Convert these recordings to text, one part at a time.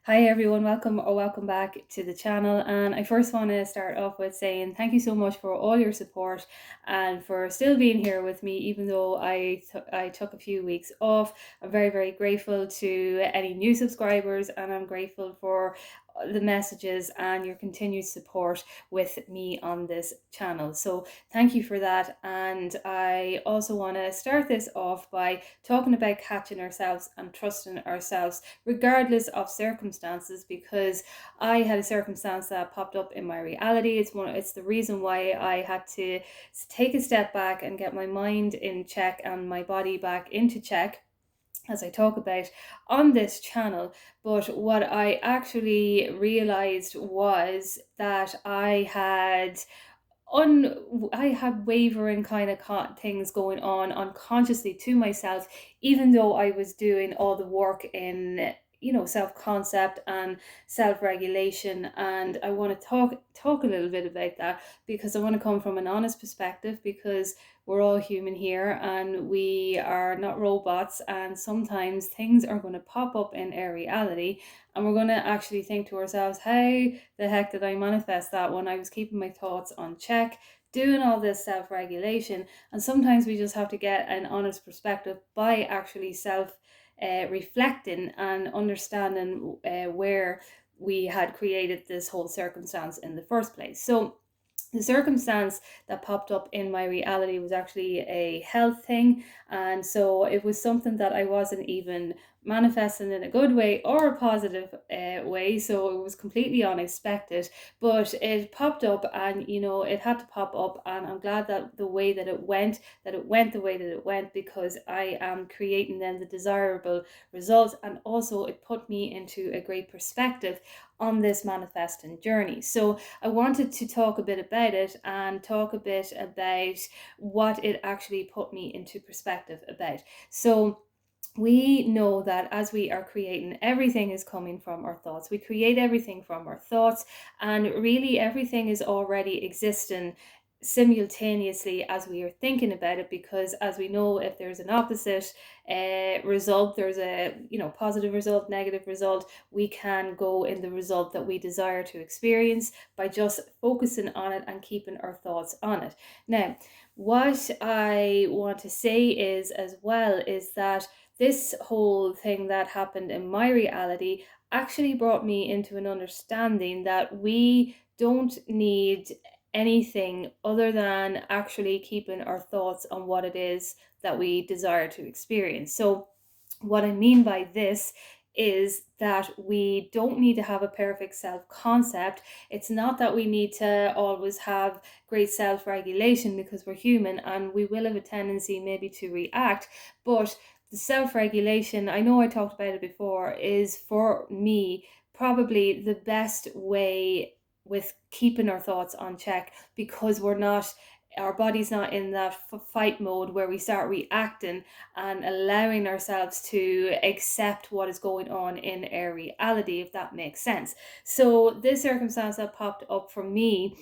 Hi everyone, welcome back to the channel. And I first want to start off with saying thank you so much for all your support and for still being here with me, even though I took a few weeks off. I'm very grateful to any new subscribers, and I'm grateful for the messages and your continued support with me on this channel. So thank you for that. And I also want to start this off by talking about catching ourselves and trusting ourselves regardless of circumstances, because I had a circumstance that popped up in my reality. It's the reason why I had to take a step back and get my mind in check and my body back into check, as I talk about on this channel. But what I actually realized was that I had wavering kind of things going on unconsciously to myself, even though I was doing all the work in self-concept and self-regulation. And I want to talk a little bit about that, because I want to come from an honest perspective, because we're all human here and we are not robots, and sometimes things are going to pop up in our reality and we're going to actually think to ourselves, how the heck did I manifest that when I was keeping my thoughts on check, doing all this self-regulation? And sometimes we just have to get an honest perspective by actually reflecting and understanding where we had created this whole circumstance in the first place. So the circumstance that popped up in my reality was actually a health thing. And so it was something that I wasn't even manifesting in a good way or a positive way. So it was completely unexpected, but it popped up, and it had to pop up. And I'm glad that the way that it went, the way that it went, because I am creating then the desirable result. And also it put me into a great perspective on this manifesting journey. So I wanted to talk a bit about it and talk a bit about what it actually put me into perspective about. So we know that as we are creating, everything is coming from our thoughts. We create everything from our thoughts, and really everything is already existing simultaneously as we are thinking about it, because as we know, if there's an opposite result, there's a positive result, negative result, we can go in the result that we desire to experience by just focusing on it and keeping our thoughts on it. Now, what I want to say is, as well, is that this whole thing that happened in my reality actually brought me into an understanding that we don't need anything other than actually keeping our thoughts on what it is that we desire to experience. So what I mean by this is that we don't need to have a perfect self-concept. It's not that we need to always have great self-regulation, because we're human and we will have a tendency maybe to react. But the self-regulation, I know I talked about it before, is for me probably the best way with keeping our thoughts on check, because our body's not in that fight mode where we start reacting and allowing ourselves to accept what is going on in our reality, if that makes sense. So this circumstance that popped up for me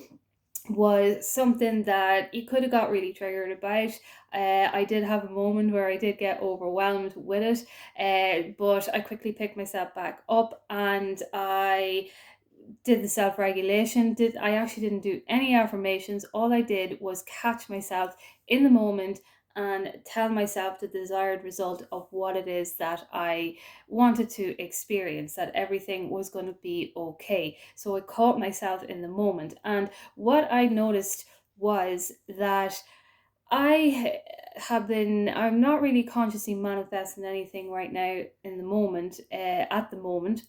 was something that you could have got really triggered about. I did have a moment where I did get overwhelmed with it, but I quickly picked myself back up and I did the self-regulation. I actually didn't do any affirmations. All I did was catch myself in the moment and tell myself the desired result of what it is that I wanted to experience, that everything was going to be okay. So I caught myself in the moment. And what I noticed was that I'm not really consciously manifesting anything right now in the moment, at the moment,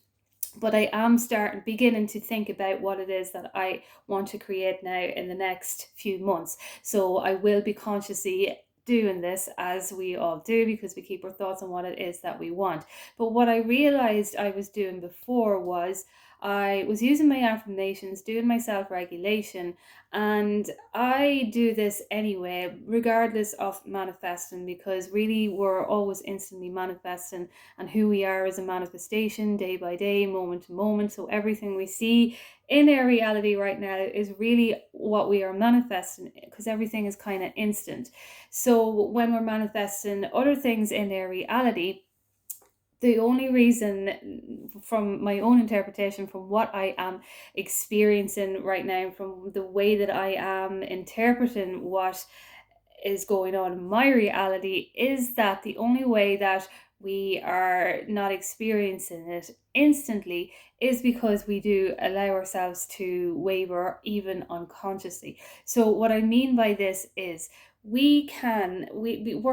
but I am beginning to think about what it is that I want to create now in the next few months. So I will be consciously doing this, as we all do, because we keep our thoughts on what it is that we want. But what I realized I was doing before was I was using my affirmations, doing my self-regulation, and I do this anyway, regardless of manifesting, because really we're always instantly manifesting, and who we are is a manifestation day by day, moment to moment. So everything we see in our reality right now is really what we are manifesting, because everything is kind of instant. So when we're manifesting other things in our reality, The only reason, from my own interpretation, from what I am experiencing right now, from the way that I am interpreting what is going on in my reality, is that the only way that we are not experiencing it instantly is because we do allow ourselves to waver, even unconsciously. So what I mean by this is, we're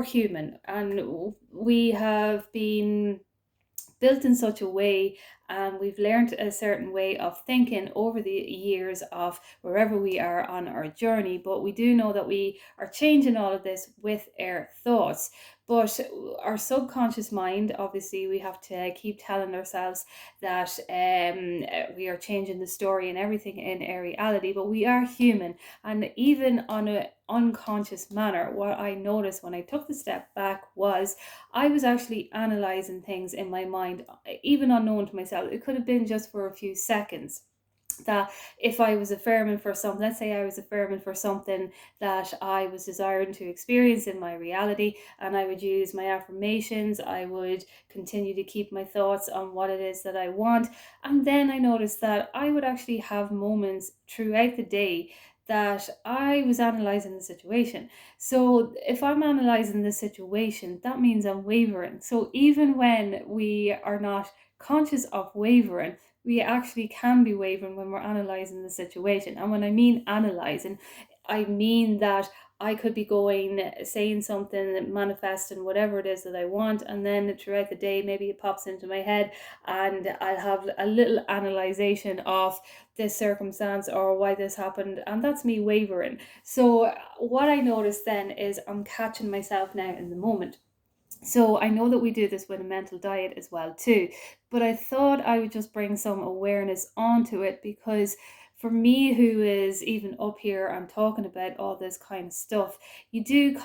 human, and we have been built in such a way, and we've learned a certain way of thinking over the years of wherever we are on our journey. But we do know that we are changing all of this with our thoughts. But our subconscious mind, obviously, we have to keep telling ourselves that we are changing the story and everything in our reality. But we are human, and even on an unconscious manner, what I noticed when I took the step back was I was actually analyzing things in my mind, even unknown to myself. It could have been just for a few seconds. That if I was affirming for something, let's say I was affirming for something that I was desiring to experience in my reality, and I would use my affirmations, I would continue to keep my thoughts on what it is that I want. And then I noticed that I would actually have moments throughout the day that I was analyzing the situation. So if I'm analyzing the situation, that means I'm wavering. So even when we are not conscious of wavering, we actually can be wavering when we're analyzing the situation. And when I mean analyzing, I mean that I could be going, saying something, manifesting whatever it is that I want, and then throughout the day, maybe it pops into my head, and I'll have a little analyzation of this circumstance or why this happened, and that's me wavering. So what I notice then is I'm catching myself now in the moment. So I know that we do this with a mental diet as well too, but I thought I would just bring some awareness onto it, because for me, who is even up here and talking about all this kind of stuff, you do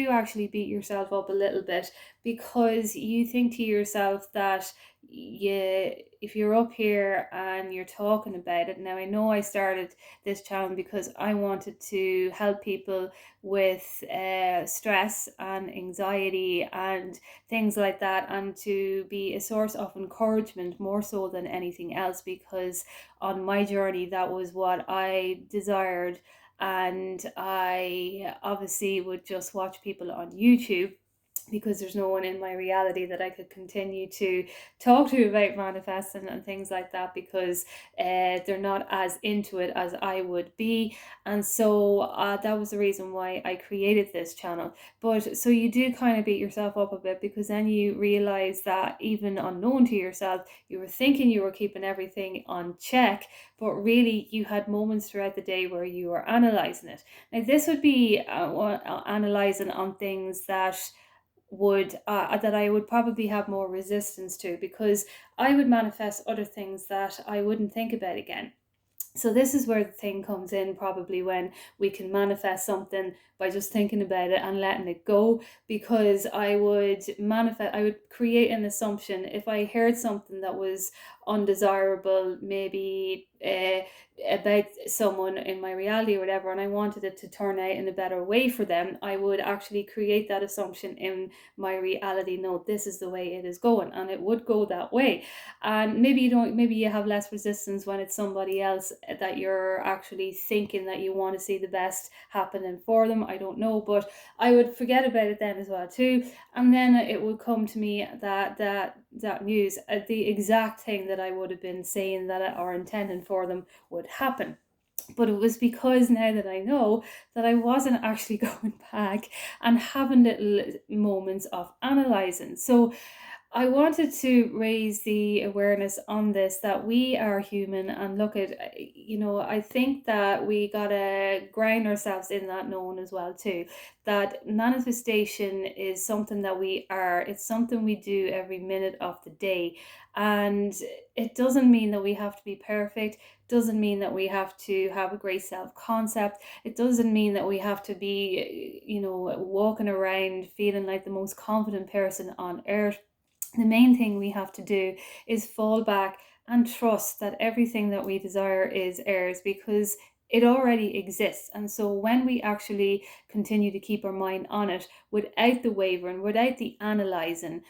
actually beat yourself up a little bit, because you think to yourself that, yeah, if you're up here and you're talking about it. Now, I know I started this channel because I wanted to help people with stress and anxiety and things like that, and to be a source of encouragement more so than anything else, because on my journey that was what I desired. And I obviously would just watch people on YouTube, because there's no one in my reality that I could continue to talk to about manifesting and things like that, because they're not as into it as I would be. And so that was the reason why I created this channel. But so you do kind of beat yourself up a bit, because then you realize that even unknown to yourself, you were thinking you were keeping everything on check, but really you had moments throughout the day where you were analyzing it. Now, this would be analyzing on things that I would probably have more resistance to, because I would manifest other things that I wouldn't think about again. So this is where the thing comes in, probably, when we can manifest something by just thinking about it and letting it go. Because I would create an assumption. If I heard something that was undesirable, maybe about someone in my reality or whatever, and I wanted it to turn out in a better way for them, I would actually create that assumption in my reality. No, this is the way it is going, and it would go that way. And maybe you have less resistance when it's somebody else that you're actually thinking that you want to see the best happening for them. I don't know, but I would forget about it then as well too. And then it would come to me that news, the exact thing that I would have been saying that or intending for them would happen. But it was because now that I know, that I wasn't actually going back and having little moments of analyzing. So I wanted to raise the awareness on this, that we are human. And look at, I think that we gotta ground ourselves in that knowing as well too, that manifestation is something that we are, it's something we do every minute of the day. And it doesn't mean that we have to be perfect, doesn't mean that we have to have a great self-concept, it doesn't mean that we have to be, walking around feeling like the most confident person on earth. The main thing we have to do is fall back and trust that everything that we desire is ours, because it already exists. And so when we actually continue to keep our mind on it without the wavering, without the analyzing,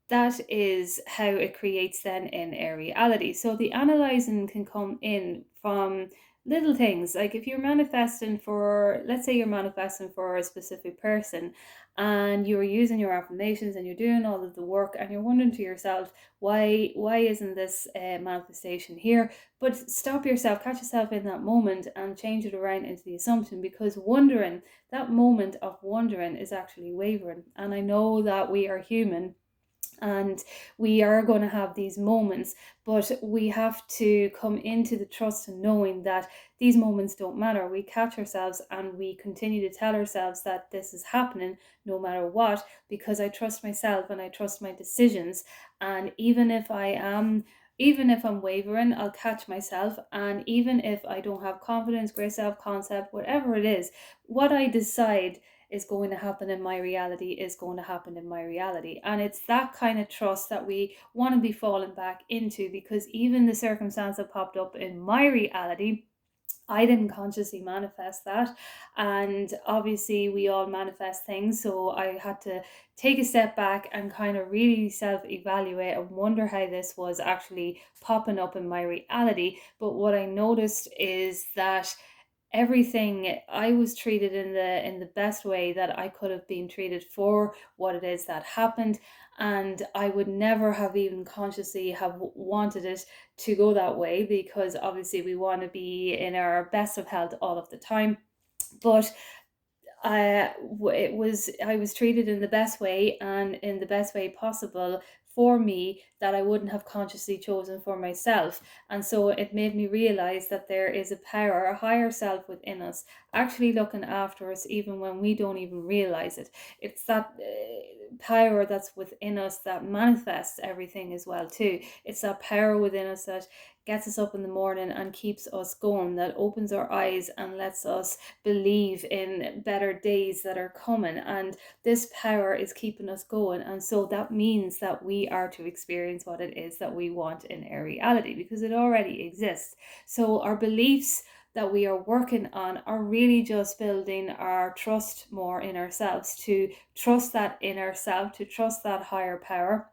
that is how it creates then in a reality. So the analyzing can come in from little things. Like if you're manifesting for, let's say you're manifesting for a specific person, and you're using your affirmations and you're doing all of the work, and you're wondering to yourself, why isn't this manifestation here? But stop yourself, catch yourself in that moment and change it around into the assumption, because wondering, that moment of wondering, is actually wavering. And I know that we are human and we are going to have these moments, but we have to come into the trust and knowing that these moments don't matter. We catch ourselves and we continue to tell ourselves that this is happening no matter what, because I trust myself and I trust my decisions. And even if I'm wavering, I'll catch myself. And even if I don't have confidence, great self concept, whatever it is, what I decide is going to happen in my reality is going to happen in my reality. And it's that kind of trust that we want to be falling back into, because even the circumstance that popped up in my reality, I didn't consciously manifest that. And obviously, we all manifest things. So I had to take a step back and kind of really self evaluate and wonder how this was actually popping up in my reality. But what I noticed is that everything, I was treated in the best way that I could have been treated for what it is that happened. And I would never have even consciously have wanted it to go that way, because obviously we want to be in our best of health all of the time. But I was treated in the best way and in the best way possible for me, that I wouldn't have consciously chosen for myself. And so it made me realize that there is a power, a higher self within us, actually looking after us even when we don't even realize it. It's that power that's within us that manifests everything as well too. It's that power within us that gets us up in the morning and keeps us going, that opens our eyes and lets us believe in better days that are coming. And this power is keeping us going. And so that means that we are to experience what it is that we want in our reality, because it already exists. So our beliefs that we are working on are really just building our trust more in ourselves, to trust that inner self, to trust that higher power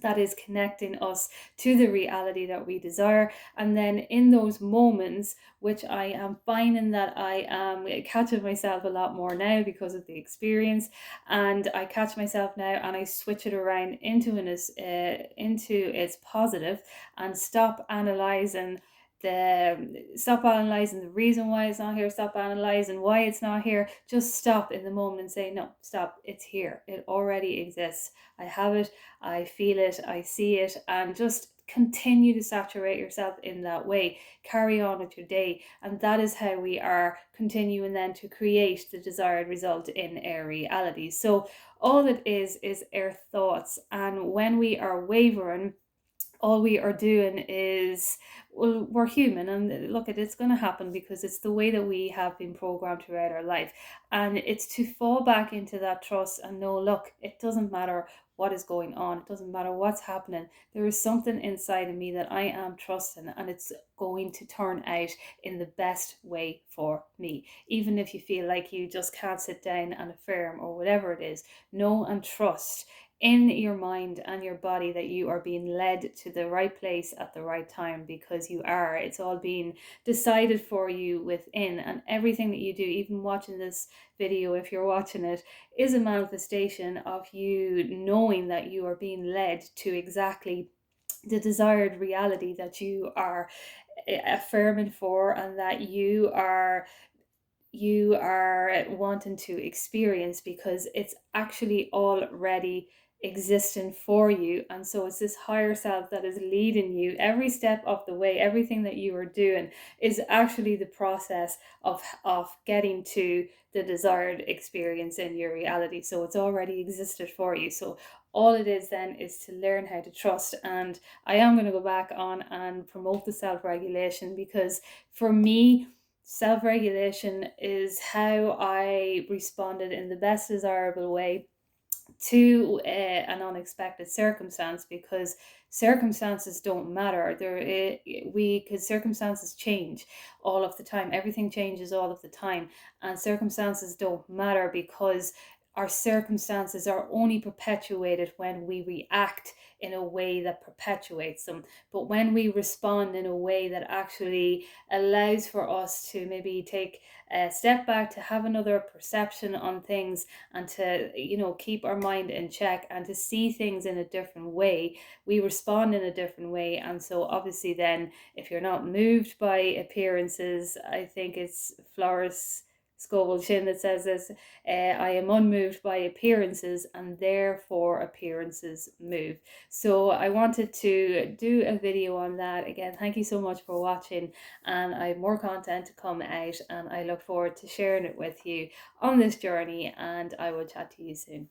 that is connecting us to the reality that we desire. And then in those moments, which I am finding that I am catching myself a lot more now because of the experience, and I catch myself now and I switch it around into its positive, and stop analyzing the reason why it's not here, stop analyzing why it's not here. Just stop in the moment and say, no, stop, it's here, it already exists, I have it, I feel it, I see it. And just continue to saturate yourself in that way. Carry on with your day. And that is how we are continuing then to create the desired result in our reality. So all it is our thoughts. And when we are wavering, all we are doing is, well, we're human, and look, it's going to happen because it's the way that we have been programmed throughout our life. And it's to fall back into that trust and know, look, it doesn't matter what is going on, it doesn't matter what's happening, there is something inside of me that I am trusting, and it's going to turn out in the best way for me. Even if you feel like you just can't sit down and affirm or whatever it is, know and trust in your mind and your body that you are being led to the right place at the right time, because you are. It's all being decided for you within, and everything that you do, even watching this video, if you're watching it, is a manifestation of you knowing that you are being led to exactly the desired reality that you are affirming for, and that you are wanting to experience, because it's actually already existing for you. And so it's this higher self that is leading you every step of the way. Everything that you are doing is actually the process of getting to the desired experience in your reality. So it's already existed for you. So all it is then is to learn how to trust. And I am going to go back on and promote the self-regulation, because for me, self-regulation is how I responded in the best desirable way to an unexpected circumstance, because circumstances don't matter. Because circumstances change all of the time, everything changes all of the time, and circumstances don't matter, because our circumstances are only perpetuated when we react in a way that perpetuates them. But when we respond in a way that actually allows for us to maybe take a step back, to have another perception on things, and to, keep our mind in check and to see things in a different way, we respond in a different way. And so obviously then, if you're not moved by appearances, I think it's Florence Scovel Chin that says this, I am unmoved by appearances, and therefore appearances move. So I wanted to do a video on that. Again, thank you so much for watching, and I have more content to come out, and I look forward to sharing it with you on this journey, and I will chat to you soon.